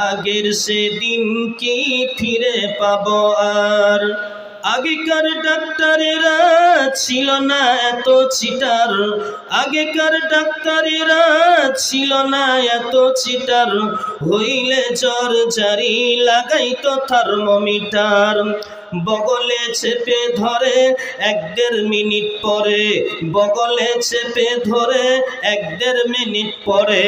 আগের সেদিন কি ফিরে পাবো আর। আগেকার ডাক্তারেরা ছিল না এত চিটার, আগেকার ডাক্তারেরা ছিল না এত চিটার। হইলে জ্বর জারি লাগাইতো থার্মোমিটার। বগলে চেপে ধরে 1-1.5 মিনিট পরে, বগলে চেপে ধরে 1-1.5 মিনিট পরে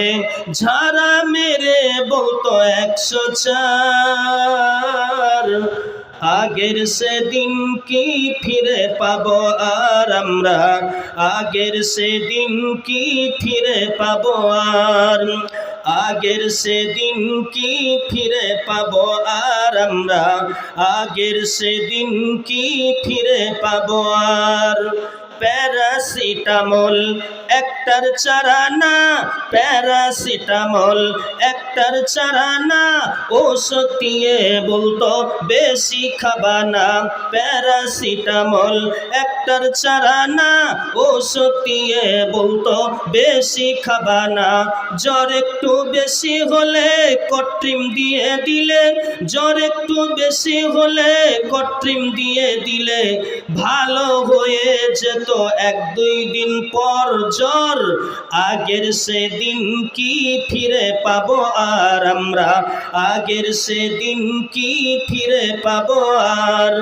ঝাড়া মেরে বলতো 104। আগের সেদিন কি ফিরে পাবো আর আমরা, আগের সেদিন কি ফিরে পাবো আর। আগের সেদিন কি ফিরে পাবো আর আমরা, আগের সেদিন কি ফিরে পাবো আর। প্যারাসিটামল একটার চারা না, প্যারাসিটামল একটার চারা না। ওষুধ দিয়ে বলতো বেশি খাবা না, প্যারাসিটামল একটার চারা না। ওষুধ দিয়ে বলতো বেশি খাবা না। জ্বর একটু বেশি হলে কট্রিম দিয়ে দিলে, জ্বর একটু বেশি হলে কট্রিম দিয়ে দিলে ভালো হয়ে যেত 1-2 দিন পর জ্বর। আগের সেদিন কি ফিরে পাবো আর আমরা, আগের সেদিন কি ফিরে পাবো আর।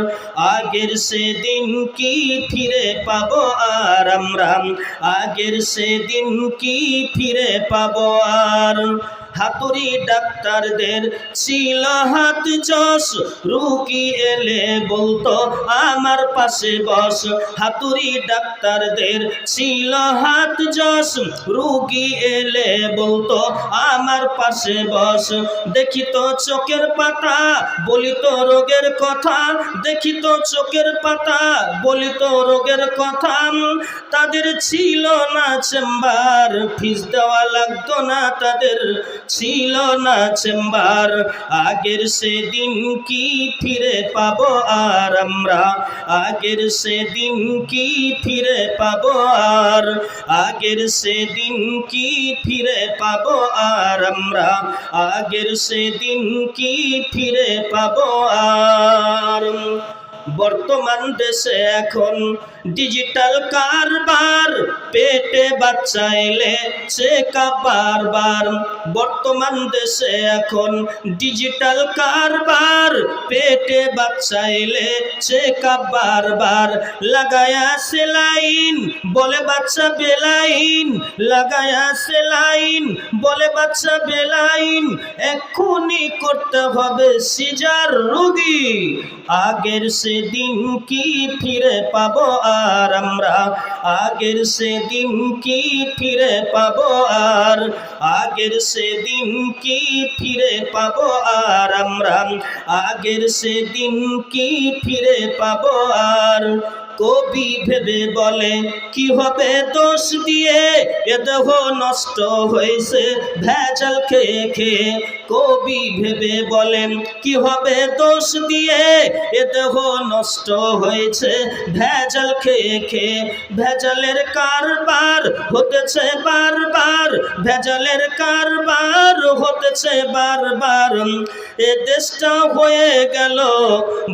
আগের সেদিন কি ফিরে পাবো আর আমরা, আগের সেদিন কি ফিরে পাবো আর। হাতুড়ি ডাক্তারদের ছিল হাত যশ, রুগী এলে বলতো আমার পাশে বস। হাতুড়ি ডাক্তারদের ছিল হাত যশ, রুগী এলে বলতো আমার পাশে বস। দেখিত চোখের পাতা বলিত রোগের কথা, দেখিত চোখের পাতা বলিত রোগের কথা। তাদের ছিল না চেম্বার, ফিস দেওয়া লাগতো না তাদের, ছিল না চেম্বার। আগের সেদিন কি ফিরে পাবো আর আমরা, আগের সেদিন কি ফিরে পাবো আর। আগের সেদিন কি ফিরে পাবো আর আমরা, আগের সেদিন কি ফিরে পাবো আর। বর্তমান দেশে এখন ডিজিটাল কারবার, পেটে বাচ্চা এলে চেকআপ বারবার। বর্তমান দেশে এখন ডিজিটাল কারবার, পেটে বাচ্চা এলে চেকআপ বারবার। লাগায়া সেলাইন বলে বাচ্চা বেলাইন, লাগায়া সেলাইন বলে বাচ্চা বেলাইন। এক্ষুনি করতে হবে সিজার রোগী। আগের সেদিন কি ফিরে পাবো আর আমরা, আগের সেদিন কি ফিরে পাবো আর। আগের সেদিন কি ফিরে পাবো আর আমরা, আগের সেদিন কি ফিরে পাবো আর। কবি ভেবে বলে কি হবে দোষ দিয়ে, এ দেহ নষ্ট হয়েছে ভেজাল খেয়ে খেয়ে। কবি ভেবে বলেন কি হবে দোষ দিয়ে, এ দেহ নষ্ট হয়েছে ভেজাল খেয়ে খেয়ে। ভেজালের কারবার হতেছে বারবার, ভেজালের কারবার হতেছে বারবার। এ দেশটা হয়ে গেল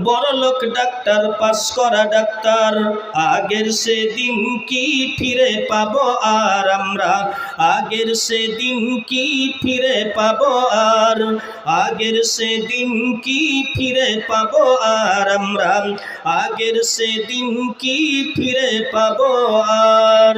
বড়লোক ডাক্তার পাস করা ডাক্তার। আগের সেদিন কি ফিরে পাবো আর আমরা, আগের সেদিন কি ফিরে পাবো আর। আগের সেদিন কি ফিরে পাবো আর আমরা, আগের সেদিন কি ফিরে পাবো আর।